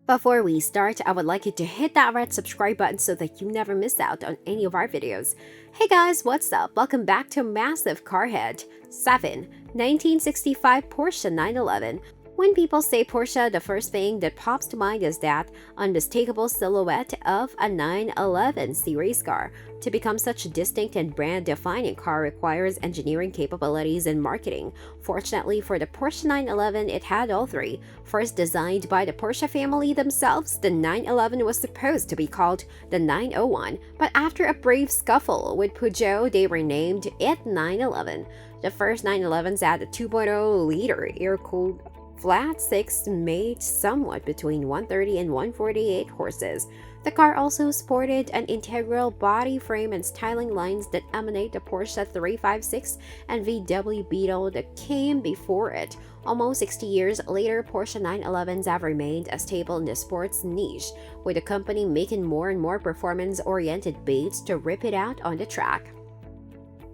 Before we start, I would like you to hit that red subscribe button so that you never miss out on any of our videos. Hey guys, what's up? Welcome back to Massive Carhead. 7. 1965 Porsche 911. When people say Porsche, the first thing that pops to mind is that unmistakable silhouette of a 911 series car. To become such a distinct and brand-defining car requires engineering capabilities and marketing. Fortunately for the Porsche 911, it had all three. First designed by the Porsche family themselves, the 911 was supposed to be called the 901, but after a brief scuffle with Peugeot, they renamed it 911. The first 911s had a 2.0-liter air-cooled flat six made somewhat between 130 and 148 horses. The car also sported an integral body frame and styling lines that emanate the Porsche 356 and VW Beetle that came before it. Almost 60 years later, Porsche 911s have remained a staple in the sports niche, with the company making more and more performance-oriented beats to rip it out on the track.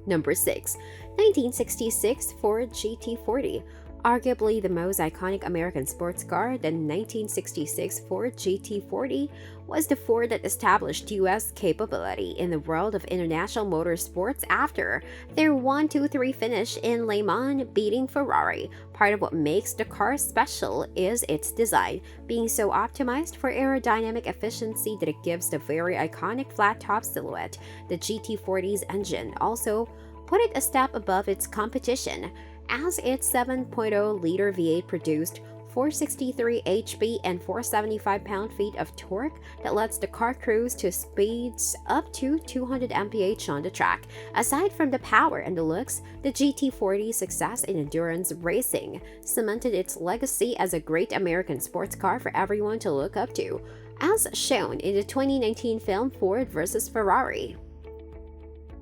Number 6. 1966 Ford GT40. Arguably the most iconic American sports car, the 1966 Ford GT40 was the Ford that established U.S. capability in the world of international motorsports after their 1-2-3 finish in Le Mans, beating Ferrari. Part of what makes the car special is its design, being so optimized for aerodynamic efficiency that it gives the very iconic flat-top silhouette. The GT40's engine also put it a step above its competition, as its 7.0-liter V8 produced 463 HP and 475 pound-feet of torque that lets the car cruise to speeds up to 200 mph on the track. Aside from the power and the looks, the GT40's success in endurance racing cemented its legacy as a great American sports car for everyone to look up to, as shown in the 2019 film Ford vs. Ferrari.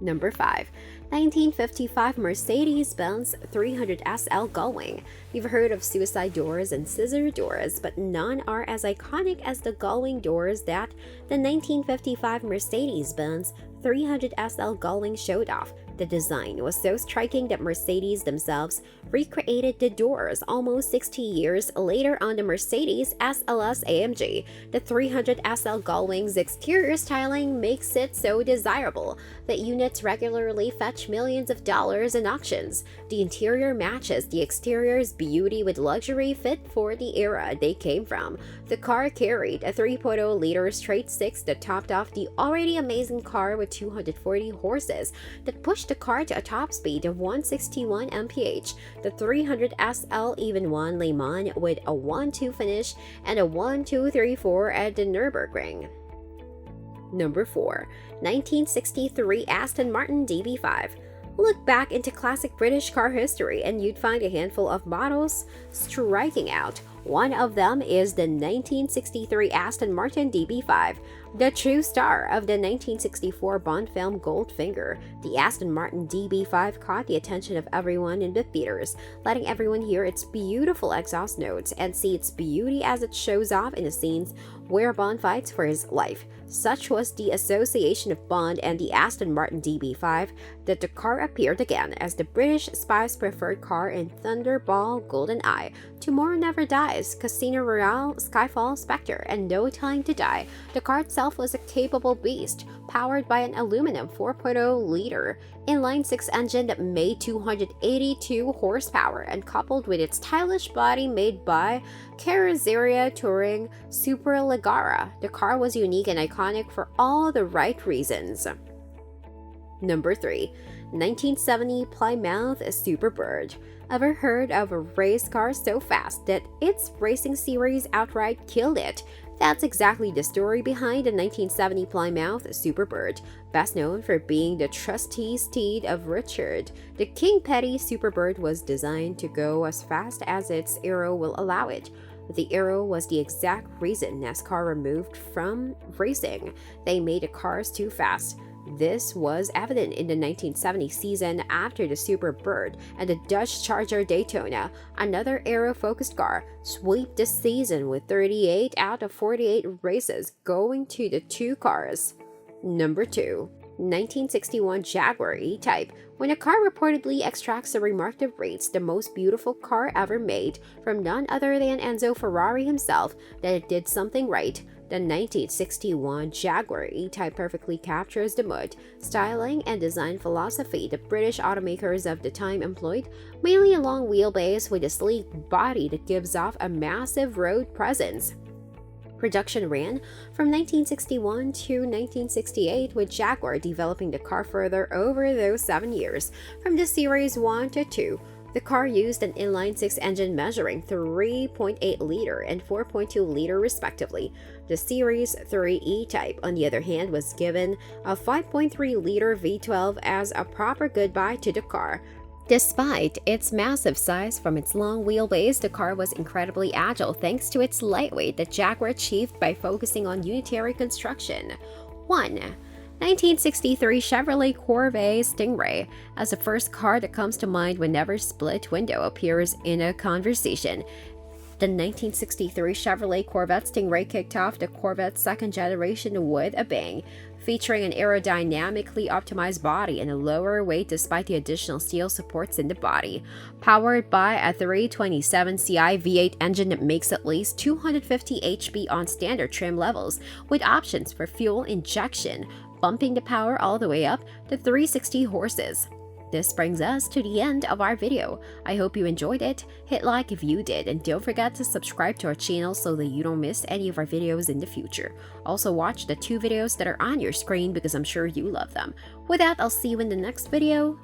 Number 5. 1955 Mercedes-Benz 300 SL Gullwing. You've heard of suicide doors and scissor doors, but none are as iconic as the Gullwing doors that the 1955 Mercedes-Benz 300 SL Gullwing showed off. The design was so striking that Mercedes themselves recreated the doors almost 60 years later on the Mercedes SLS AMG. The 300 SL Gullwing's exterior styling makes it so desirable that units regularly fetch millions of dollars in auctions. The interior matches the exterior's beauty with luxury fit for the era they came from. The car carried a 3.0-liter straight six that topped off the already amazing car with 240 horses that pushed the car to a top speed of 161 mph. The 300 SL even won Le Mans with a 1-2 finish and a 1-2-3-4 at the Nürburgring. Number 4. 1963 Aston Martin DB5. Look back into classic British car history and you'd find a handful of models striking out. One of them is the 1963 Aston Martin DB5, the true star of the 1964 Bond film Goldfinger. The Aston Martin DB5 caught the attention of everyone in the theaters, letting everyone hear its beautiful exhaust notes and see its beauty as it shows off in the scenes where Bond fights for his life. Such was the association of Bond and the Aston Martin DB5 that the car appeared again as the British spy's preferred car in Thunderball, GoldenEye, Tomorrow Never Dies, Casino Royale, Skyfall, Spectre, and No Time to Die. The car itself was a capable beast, powered by an aluminum 4.0-liter inline-six engine that made 282 horsepower, and coupled with its stylish body made by Carrozzeria Touring Superleggera, the car was unique and iconic for all the right reasons. Number 3. 1970 Plymouth Superbird. Ever heard of a race car so fast that its racing series outright killed it? That's exactly the story behind the 1970 Plymouth Superbird, best known for being the trusty steed of Richard. The King Petty Superbird was designed to go as fast as its aero will allow it. The aero was the exact reason NASCAR removed from racing. They made the cars too fast. This was evident in the 1970 season after the Superbird and the Dodge Charger Daytona, another aero-focused car, swept the season with 38 out of 48 races going to the two cars. Number 2. 1961 Jaguar E-Type. when a car reportedly extracts the remarkable rates, the most beautiful car ever made, from none other than Enzo Ferrari himself, that it did something right. The 1961 Jaguar E-Type perfectly captures the mood, styling, and design philosophy the British automakers of the time employed, mainly a long wheelbase with a sleek body that gives off a massive road presence. Production ran from 1961 to 1968, with Jaguar developing the car further over those 7 years. From the Series 1 to 2, the car used an inline-six engine measuring 3.8-liter and 4.2-liter respectively. The Series 3 E-Type, on the other hand, was given a 5.3-liter V12 as a proper goodbye to the car. Despite its massive size from its long wheelbase, the car was incredibly agile thanks to its lightweight that Jaguar achieved by focusing on unitary construction. 1. 1963 Chevrolet Corvette Stingray. As the first car that comes to mind whenever split window appears in a conversation. The 1963 Chevrolet Corvette Stingray kicked off the Corvette's second generation with a bang, featuring an aerodynamically optimized body and a lower weight despite the additional steel supports in the body. Powered by a 327 Ci V8 engine that makes at least 250 HP on standard trim levels, with options for fuel injection, bumping the power all the way up to 360 horses. This brings us to the end of our video. I hope you enjoyed it. Hit like if you did, and don't forget to subscribe to our channel so that you don't miss any of our videos in the future. Also watch the 2 videos that are on your screen because I'm sure you love them. With that, I'll see you in the next video.